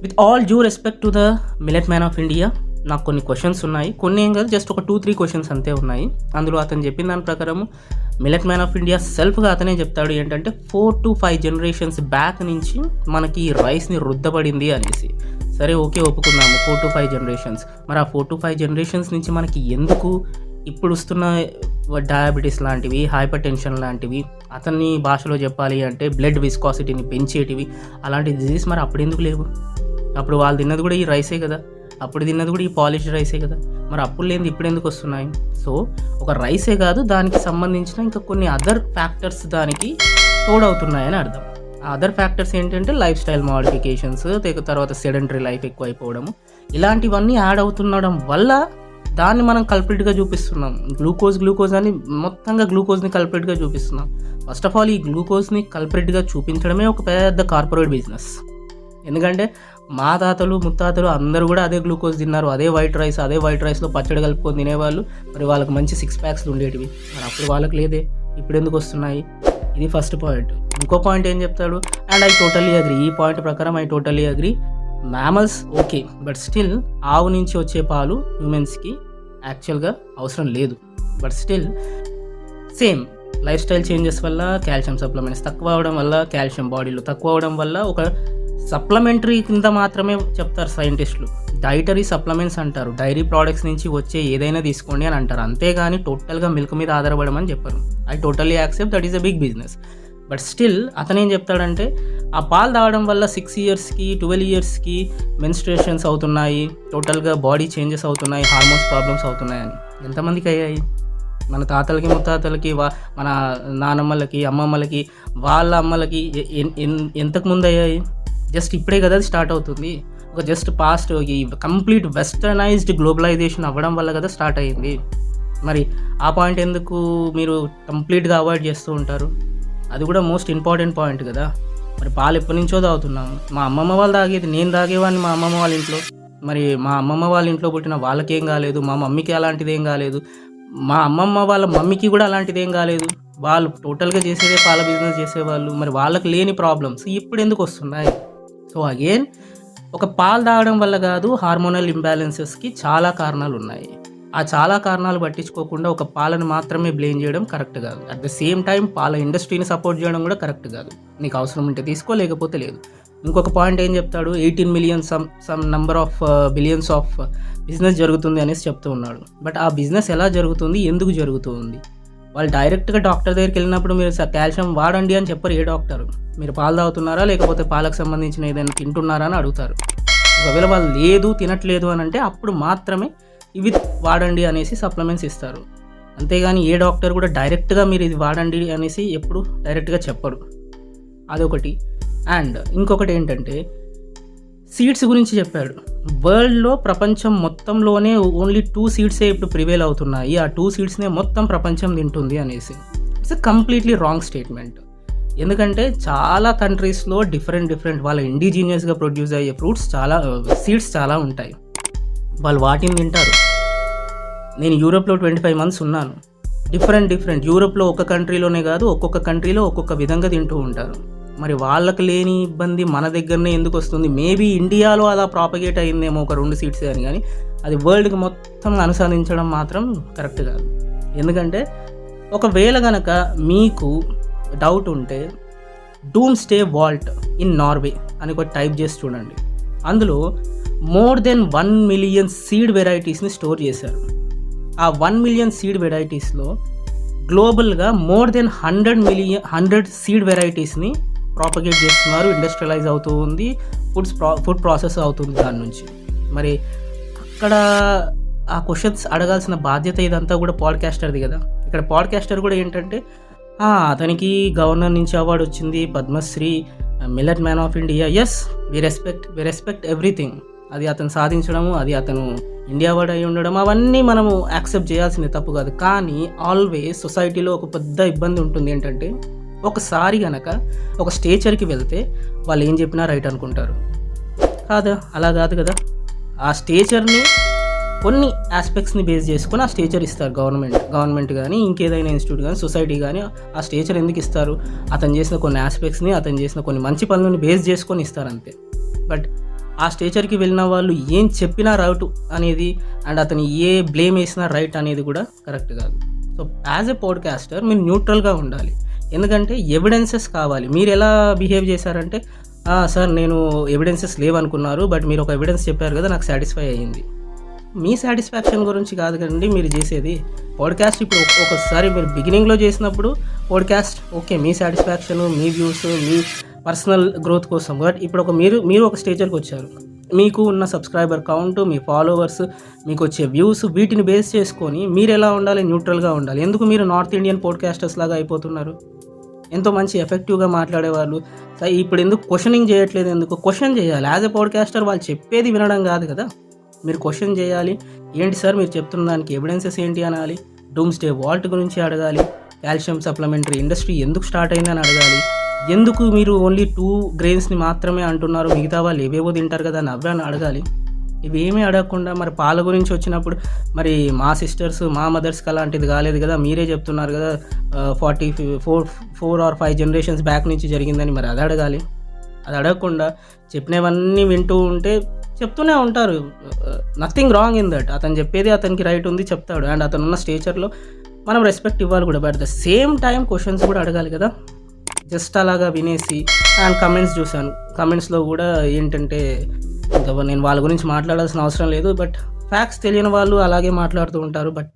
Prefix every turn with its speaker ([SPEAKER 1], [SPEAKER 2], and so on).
[SPEAKER 1] With all due respect to the millet man of India, నాకు కొన్ని questions ఉన్నాయి. కొన్ని ఏం కాదు, జస్ట్ ఒక 2-3 క్వశ్చన్స్ అంతే ఉన్నాయి. అందులో అతను చెప్పిన దాని ప్రకారం మిల్లెట్ మ్యాన్ ఆఫ్ ఇండియా సెల్ఫ్గా అతనే చెప్తాడు ఏంటంటే 4 to 5 జనరేషన్స్ బ్యాక్ నుంచి మనకి ఈ రైస్ని రుద్దబడింది అనేసి. సరే ఓకే, ఒప్పుకున్నాము 4 to 5 జనరేషన్స్. మరి ఆ 4 to 5 జనరేషన్స్ నుంచి మనకి ఎందుకు ఇప్పుడు వస్తున్న డయాబెటీస్ లాంటివి, హైపర్ టెన్షన్ లాంటివి, అతన్ని భాషలో చెప్పాలి అంటే బ్లడ్ విస్కాసిటీని పెంచేటివి, అలాంటి డిజీజ్ మరి అప్పుడు ఎందుకు లేవు? అప్పుడు వాళ్ళు తిన్నది కూడా ఈ రైసే కదా, అప్పుడు తిన్నది కూడా ఈ పాలిష్డ్ రైసే కదా, మరి అప్పుడు లేనిది ఇప్పుడు ఎందుకు వస్తున్నాయి? సో ఒక రైసే కాదు, దానికి సంబంధించిన ఇంకా కొన్ని అదర్ ఫ్యాక్టర్స్ దానికి తోడవుతున్నాయని అర్థం. ఆ అదర్ ఫ్యాక్టర్స్ ఏంటంటే లైఫ్ స్టైల్ మోడిఫికేషన్స్, తర్వాత సెడెంటరీ లైఫ్ ఎక్కువ అయిపోవడము, ఇలాంటివన్నీ యాడ్ అవుతుండడం వల్ల దాన్ని మనం కల్ప్రిట్గా చూపిస్తున్నాం. గ్లూకోజ్ అని మొత్తంగా గ్లూకోజ్ని కల్ప్రిట్గా చూపిస్తున్నాం. ఫస్ట్ ఆఫ్ ఆల్ ఈ గ్లూకోజ్ని కల్ప్రిట్గా చూపించడమే ఒక పెద్ద కార్పొరేట్ బిజినెస్. ఎందుకంటే మా తాతలు ముత్తాతలు అందరూ కూడా అదే గ్లూకోజ్ తిన్నారు, అదే వైట్ రైస్లో పచ్చడి కలుపుకొని తినేవాళ్ళు. మరి వాళ్ళకి మంచి 6 packs ఉండేటివి, మరి అప్పుడు వాళ్ళకి లేదే, ఇప్పుడు ఎందుకు వస్తున్నాయి? ఇది ఫస్ట్ పాయింట్. ఇంకో పాయింట్ ఏం చెప్తాడు, అండ్ ఐ టోటలీ అగ్రీ, ఈ పాయింట్ ప్రకారం I totally agree. Mammals okay, but still ఆవు నుంచి వచ్చే పాలు హ్యూమెన్స్కి యాక్చువల్గా అవసరం లేదు. But still same life style changes వల్ల కాల్షియం సప్లిమెంట్స్ తక్కువ అవడం వల్ల, కాల్షియం బాడీలో తక్కువ అవడం వల్ల ఒక సప్లిమెంటరీ కింద మాత్రమే చెప్తారు సైంటిస్టులు. డైటరీ సప్లిమెంట్స్ అంటారు, డైరీ ప్రోడక్ట్స్ నుంచి వచ్చే ఏదైనా తీసుకోండి అని అంటారు, అంతేగాని టోటల్గా మిల్క్ మీద ఆధారపడమని చెప్పరు. I totally accept, that is a big business. But still అతనేం చెప్తాడంటే ఆ పాలు తాగడం వల్ల 6 yearsకి 12 yearsకి మెన్స్ట్రుయేషన్స్ అవుతున్నాయి, టోటల్గా బాడీ చేంజెస్ అవుతున్నాయి, హార్మోన్స్ ప్రాబ్లమ్స్ అవుతున్నాయని. ఎంతమందికి అయ్యాయి? మన తాతలకి ముత్తాతలకి, మన నానమ్మలకి, అమ్మమ్మలకి, వాళ్ళ అమ్మలకి ఎంతకుముందు అయ్యాయి? జస్ట్ ఇప్పుడే కదా స్టార్ట్ అవుతుంది. ఒక జస్ట్ పాస్ట్ ఈ కంప్లీట్ వెస్టర్నైజ్డ్ గ్లోబలైజేషన్ అవ్వడం వల్ల కదా స్టార్ట్ అయ్యింది. మరి ఆ పాయింట్ ఎందుకు మీరు కంప్లీట్గా అవాయిడ్ చేస్తూ ఉంటారు? అది కూడా మోస్ట్ ఇంపార్టెంట్ పాయింట్ కదా. మరి పాలు ఎప్పటి నుంచో తాగుతున్నాము, మా అమ్మమ్మ వాళ్ళు తాగేది, నేను తాగేవాడిని మా అమ్మమ్మ వాళ్ళ ఇంట్లో. మరి మా అమ్మమ్మ వాళ్ళ ఇంట్లో పుట్టిన వాళ్ళకేం కాలేదు, మా మమ్మీకి అలాంటిది ఏం కాలేదు, మా అమ్మమ్మ వాళ్ళ మమ్మీకి కూడా అలాంటిది ఏం కాలేదు. వాళ్ళు టోటల్గా చేసేదే పాల బిజినెస్ చేసేవాళ్ళు. మరి వాళ్ళకి లేని ప్రాబ్లమ్స్ ఇప్పుడు ఎందుకు వస్తున్నాయి? సో అగైన్ ఒక పాలు తాగడం వల్ల కాదు, హార్మోనల్ ఇంబ్యాలెన్సెస్కి చాలా కారణాలు ఉన్నాయి. ఆ చాలా కారణాలు పట్టించుకోకుండా ఒక పాలను మాత్రమే బ్లేమ్ చేయడం కరెక్ట్ కాదు. అట్ ద సేమ్ టైం పాల ఇండస్ట్రీని సపోర్ట్ చేయడం కూడా కరెక్ట్ కాదు. నీకు అవసరం ఉంటే తీసుకో, లేకపోతే లేదు. ఇంకొక పాయింట్ ఏం చెప్తాడు, 18 million some number of billions of business జరుగుతుంది అనేసి చెప్తూ ఉన్నాడు. బట్ ఆ బిజినెస్ ఎలా జరుగుతుంది, ఎందుకు జరుగుతుంది? వాళ్ళు డైరెక్ట్గా డాక్టర్ దగ్గరికి వెళ్ళినప్పుడు మీరు కాల్షియం వాడండి అని చెప్పరు ఏ డాక్టర్. మీరు పాలు తాగుతున్నారా లేకపోతే పాలకు సంబంధించిన ఏదైనా తింటున్నారా అని అడుగుతారు. ఒకవేళ వాళ్ళు లేదు, తినట్లేదు అని అంటే అప్పుడు మాత్రమే ఇవి వాడండి అనేసి సప్లిమెంట్స్ ఇస్తారు. అంతేగాని ఏ డాక్టర్ కూడా డైరెక్ట్గా మీరు ఇది వాడండి అనేసి ఎప్పుడు డైరెక్ట్గా చెప్పరు. అదొకటి. అండ్ ఇంకొకటి ఏంటంటే సీడ్స్ గురించి చెప్పాడు. వరల్డ్లో ప్రపంచం మొత్తంలోనే ఓన్లీ 2 seedsే ఇప్పుడు ప్రివేల్ అవుతున్నాయి, ఆ 2 seedsనే మొత్తం ప్రపంచం తింటుంది అనేసి. It's a completely wrong statement. ఎందుకంటే చాలా కంట్రీస్లో డిఫరెంట్ వాళ్ళ ఇండిజీనియస్గా ప్రొడ్యూస్ అయ్యే సీడ్స్ చాలా ఉంటాయి, వాళ్ళు వాటిని తింటారు. నేను యూరోప్లో 25 months ఉన్నాను. డిఫరెంట్ యూరోప్లో ఒక కంట్రీలోనే కాదు, ఒక్కొక్క కంట్రీలో ఒక్కొక్క విధంగా తింటూ ఉంటారు. మరి వాళ్ళకి లేని ఇబ్బంది మన దగ్గరనే ఎందుకు వస్తుంది? మేబీ ఇండియాలో అలా ప్రాపగేట్ అయిందేమో ఒక 2 seeds అని, కానీ అది వరల్డ్కి మొత్తం అనుసరించడం మాత్రం కరెక్ట్ కాదు. ఎందుకంటే ఒకవేళ కనుక మీకు డౌట్ ఉంటే డూమ్స్డే వాల్ట్ ఇన్ నార్వే అని ఒక టైప్ చేసి చూడండి. అందులో మోర్ దెన్ 1 million సీడ్ వెరైటీస్ని స్టోర్ చేశారు. ఆ 1 million సీడ్ వెరైటీస్లో గ్లోబల్గా మోర్ దెన్ 100 సీడ్ వెరైటీస్ని ప్రాపగేట్ చేస్తున్నారు, ఇండస్ట్రియలైజ్ అవుతూ ఉంది, ఫుడ్ ప్రాసెస్ అవుతుంది దాని నుంచి. మరి అక్కడ ఆ క్వశ్చన్స్ అడగాల్సిన బాధ్యత ఇదంతా కూడా పాడ్కాస్టర్ది కదా. ఇక్కడ పాడ్కాస్టర్ కూడా ఏంటంటే అతనికి గవర్నర్ నుంచి అవార్డు వచ్చింది, Padmashri, millet man of India, yes we respect everything. అది అతను సాధించడము, అది అతను ఇండియా అవార్డు అయి ఉండడం, అవన్నీ మనము యాక్సెప్ట్ చేయాల్సింది తప్పు కాదు. కానీ ఆల్వేస్ సొసైటీలో ఒక పెద్ద ఇబ్బంది ఉంటుంది ఏంటంటే, ఒకసారి కనుక ఒక స్టేచర్కి వెళ్తే వాళ్ళు ఏం చెప్పినా రైట్ అనుకుంటారు. కాదా? అలా కాదు కదా. ఆ స్టేచర్ని కొన్ని ఆస్పెక్ట్స్ని బేస్ చేసుకొని ఆ స్టేచర్ ఇస్తారు గవర్నమెంట్ కానీ, ఇంకేదైనా ఇన్స్టిట్యూట్ కానీ, సొసైటీ కానీ. ఆ స్టేచర్ ఎందుకు ఇస్తారు? అతను చేసిన కొన్ని ఆస్పెక్ట్స్ని, అతను చేసిన కొన్ని మంచి పనులని బేస్ చేసుకొని ఇస్తారు అంతే. బట్ ఆ స్టేచర్కి వెళ్ళిన వాళ్ళు ఏం చెప్పినా రైట్ అనేది అండ్ అతను ఏ బ్లేమ్ వేసినా రైట్ అనేది కూడా కరెక్ట్ కాదు. సో యాజ్ ఎ పాడ్కాస్టర్ మీరు న్యూట్రల్గా ఉండాలి. ఎందుకంటే ఎవిడెన్సెస్ కావాలి. మీరు ఎలా బిహేవ్ చేశారంటే, సార్ నేను ఎవిడెన్సెస్ లేవనుకున్నారు, బట్ మీరు ఒక ఎవిడెన్స్ చెప్పారు కదా, నాకు సాటిస్ఫై అయ్యింది. మీ సాటిస్ఫాక్షన్ గురించి కాదు కదండి మీరు చేసేది పాడ్కాస్ట్. ఇప్పుడు ఒకసారి మీరు బిగినింగ్లో చేసినప్పుడు పాడ్కాస్ట్ ఓకే, మీ సాటిస్ఫాక్షన్, మీ వ్యూస్, మీ పర్సనల్ గ్రోత్ కోసం. బట్ ఇప్పుడు మీరు ఒక స్టేజర్కి వచ్చారు. మీకు ఉన్న సబ్స్క్రైబర్ కౌంట్, మీ ఫాలోవర్స్, మీకు వచ్చే వ్యూస్, వీటిని బేస్ చేసుకొని మీరు ఎలా ఉండాలి? న్యూట్రల్గా ఉండాలి. ఎందుకు మీరు నార్త్ ఇండియన్ పాడ్కాస్టర్స్ లాగా అయిపోతున్నారు? ఎంతో మంచి ఎఫెక్టివ్గా మాట్లాడేవాళ్ళు ఇప్పుడు ఎందుకు క్వశ్చనింగ్ చేయట్లేదు? ఎందుకు క్వశ్చన్ చేయాలి? యాజ్ ఎ పాడ్కాస్టర్ వాళ్ళు చెప్పేది వినడం కాదు కదా, మీరు క్వశ్చన్ చేయాలి. ఏంటి సార్ మీరు చెప్తున్న దానికి ఎవిడెన్సెస్ ఏంటి అనాలి. డూమ్స్డే వాల్ట్ గురించి అడగాలి. కాల్షియం సప్లిమెంటరీ ఇండస్ట్రీ ఎందుకు స్టార్ట్ అయిందని అడగాలి. ఎందుకు మీరు ఓన్లీ 2 గ్రెయిన్స్ని మాత్రమే అంటున్నారు, మిగతా వాళ్ళు ఏవేవో తింటారు కదా అని అవే అని అడగాలి. ఇవేమీ అడగకుండా మరి పాల గురించి వచ్చినప్పుడు మరి మా సిస్టర్స్, మా మదర్స్కి అలాంటిది కాలేదు కదా, మీరే చెప్తున్నారు కదా 4 or 5 జనరేషన్స్ బ్యాక్ నుంచి జరిగిందని, మరి అది అడగాలి. అది అడగకుండా చెప్పినవన్నీ వింటూ ఉంటే చెప్తూనే ఉంటారు. Nothing wrong in that. అతను చెప్పేది అతనికి రైట్ ఉంది చెప్తాడు, అండ్ అతను ఉన్న స్టేచర్లో మనం రెస్పెక్ట్ ఇవ్వాలి కూడా. But the same time questions కూడా అడగాలి కదా. జస్ట్ అలాగా వినేసి అండ్ కమెంట్స్ చూశాను. కమెంట్స్లో కూడా ఏంటంటే ఇంకా నేను వాళ్ళ గురించి మాట్లాడాల్సిన అవసరం లేదు, బట్ ఫ్యాక్ట్స్ తెలియని వాళ్ళు అలాగే మాట్లాడుతూ ఉంటారు. బట్